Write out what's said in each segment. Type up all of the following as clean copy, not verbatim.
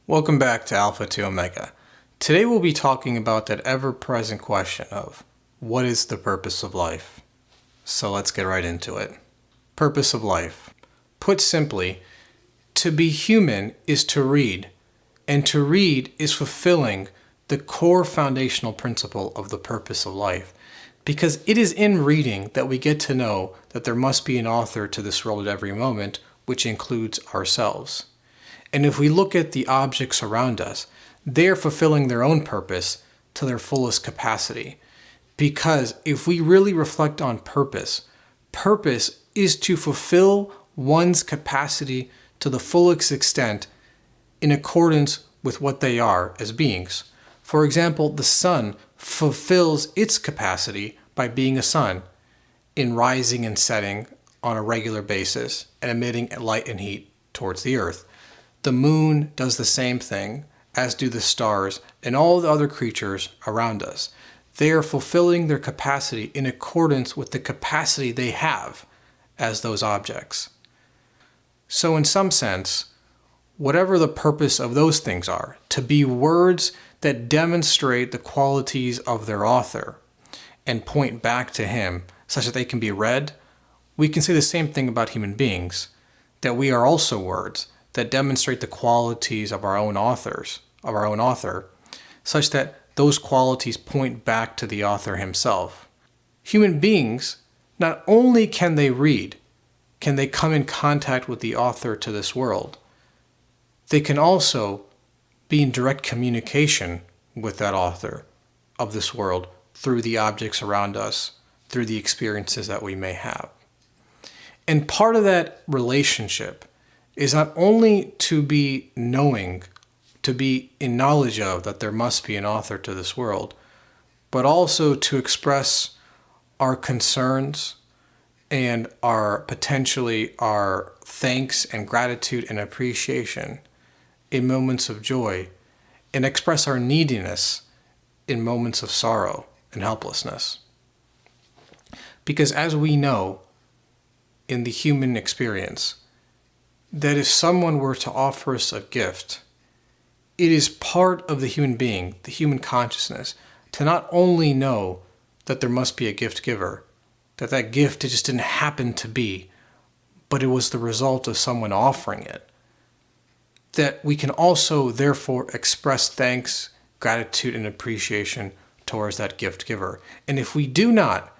Welcome back to Alpha to Omega. Today we'll be talking about that ever-present question of what is the purpose of life? So let's get right into it. Purpose of life. Put simply, to be human is to read, and to read is fulfilling the core foundational principle of the purpose of life, because it is in reading that we get to know that there must be an author to this world at every moment, which includes ourselves. And if we look at the objects around us, they are fulfilling their own purpose to their fullest capacity. Because if we really reflect on purpose, purpose is to fulfill one's capacity to the fullest extent in accordance with what they are as beings. For example, the sun fulfills its capacity by being a sun in rising and setting on a regular basis and emitting light and heat towards the earth. The moon does the same thing, as do the stars and all the other creatures around us. They are fulfilling their capacity in accordance with the capacity they have as those objects. So in some sense, whatever the purpose of those things are, to be words that demonstrate the qualities of their author and point back to him such that they can be read, we can say the same thing about human beings, that we are also words that demonstrate the qualities of our own author, such that those qualities point back to the author himself. Human beings, not only can they read, can they come in contact with the author to this world, they can also be in direct communication with that author of this world through the objects around us, through the experiences that we may have. And part of that relationship is not only to be knowing, to be in knowledge of that there must be an author to this world, but also to express our concerns and our thanks and gratitude and appreciation in moments of joy, and express our neediness in moments of sorrow and helplessness. Because as we know in the human experience, that if someone were to offer us a gift, it is part of the human being, the human consciousness, to not only know that there must be a gift giver, that gift just didn't happen to be, but it was the result of someone offering it, that we can also therefore express thanks, gratitude, and appreciation towards that gift giver. And if we do not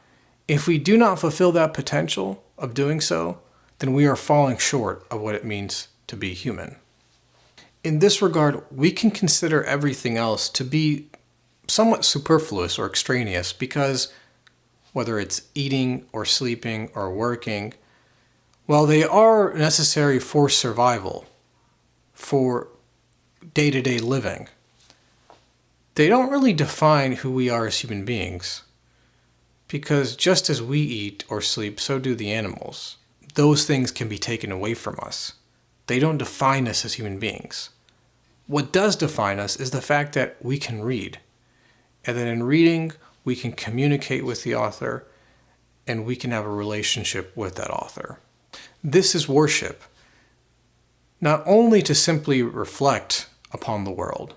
fulfill that potential of doing so, then we are falling short of what it means to be human. In this regard, we can consider everything else to be somewhat superfluous or extraneous, because whether it's eating or sleeping or working, while they are necessary for survival, for day-to-day living, they don't really define who we are as human beings. Because just as we eat or sleep, so do the animals. Those things can be taken away from us. They don't define us as human beings. What does define us is the fact that we can read. And that in reading, we can communicate with the author, and we can have a relationship with that author. This is worship. Not only to simply reflect upon the world,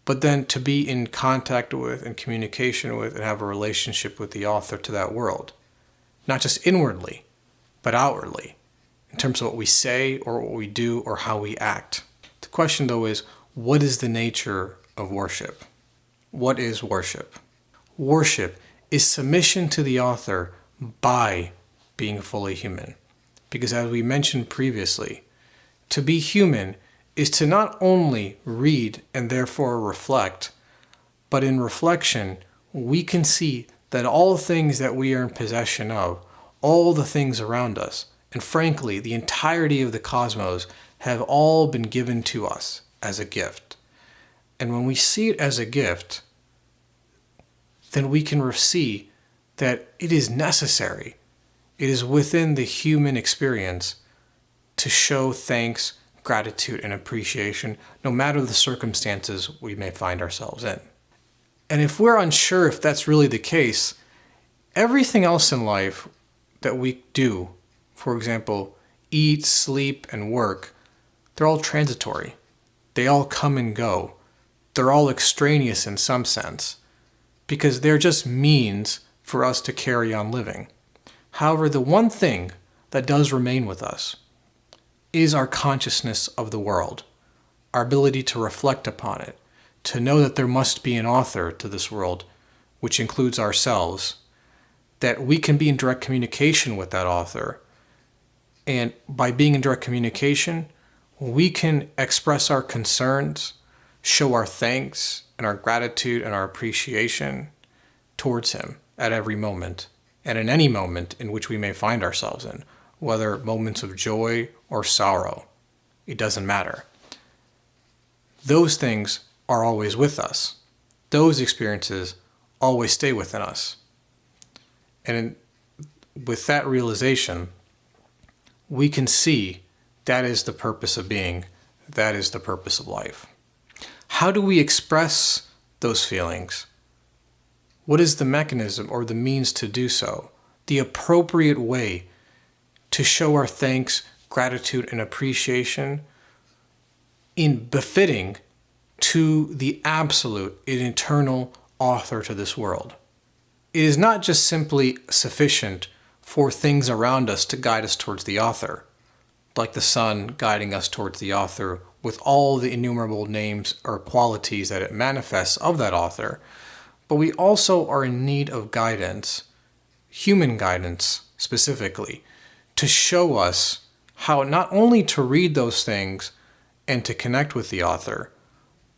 but then to be in contact with and communication with and have a relationship with the author to that world. Not just inwardly, but outwardly, in terms of what we say or what we do or how we act. The question, though, is what is the nature of worship? What is worship? Worship is submission to the author by being fully human. Because as we mentioned previously, to be human is to not only read and therefore reflect, but in reflection, we can see that all things that we are in possession of, all the things around us, and frankly, the entirety of the cosmos have all been given to us as a gift. And when we see it as a gift, then we can see that it is necessary. It is within the human experience to show thanks, gratitude, and appreciation, no matter the circumstances we may find ourselves in. And if we're unsure if that's really the case, everything else in life that we do, for example, eat, sleep, and work, they're all transitory. They all come and go. They're all extraneous in some sense, because they're just means for us to carry on living. However, the one thing that does remain with us is our consciousness of the world, our ability to reflect upon it, to know that there must be an author to this world, which includes ourselves, that we can be in direct communication with that author. And by being in direct communication, we can express our concerns, show our thanks and our gratitude and our appreciation towards him at every moment, and in any moment in which we may find ourselves in, whether moments of joy or sorrow. It doesn't matter. Those things are always with us. Those experiences always stay within us. And with that realization, we can see that is the purpose of being. That is the purpose of life. How do we express those feelings? What is the mechanism or the means to do so? The appropriate way to show our thanks, gratitude, and appreciation in befitting to the absolute and eternal author to this world. It is not just simply sufficient for things around us to guide us towards the author, like the sun guiding us towards the author with all the innumerable names or qualities that it manifests of that author, but we also are in need of guidance, human guidance specifically, to show us how not only to read those things and to connect with the author,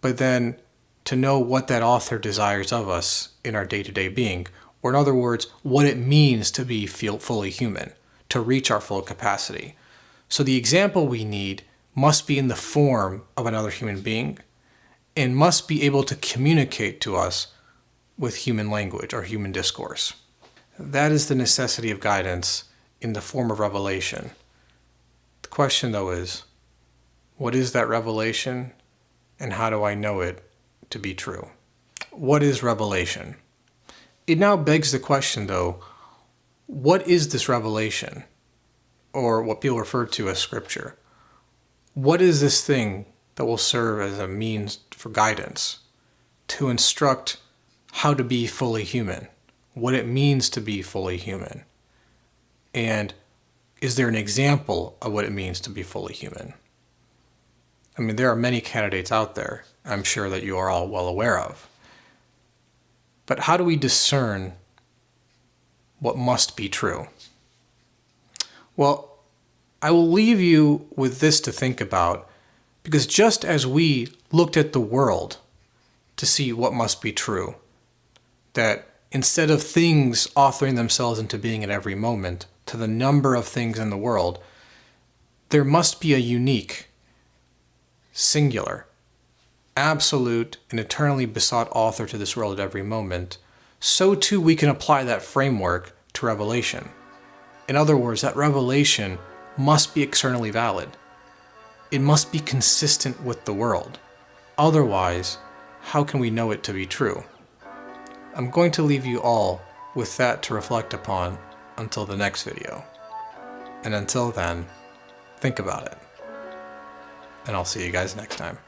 but then to know what that author desires of us in our day-to-day being, or in other words, what it means to be fully human, to reach our full capacity. So the example we need must be in the form of another human being and must be able to communicate to us with human language or human discourse. That is the necessity of guidance in the form of revelation. The question, though, is, what is that revelation and how do I know it to be true? What is revelation? It now begs the question, though, what is this revelation? Or what people refer to as scripture? What is this thing that will serve as a means for guidance, to instruct how to be fully human, what it means to be fully human? And is there an example of what it means to be fully human? I mean, there are many candidates out there, I'm sure that you are all well aware of. But how do we discern what must be true? Well, I will leave you with this to think about, because just as we looked at the world to see what must be true, that instead of things authoring themselves into being at every moment to the number of things in the world, there must be a unique, singular, absolute, and eternally besought author to this world at every moment. So too we can apply that framework to revelation. In other words, that revelation must be externally valid. It must be consistent with the world. Otherwise, how can we know it to be true? I'm going to leave you all with that to reflect upon until the next video. And until then, think about it. And I'll see you guys next time.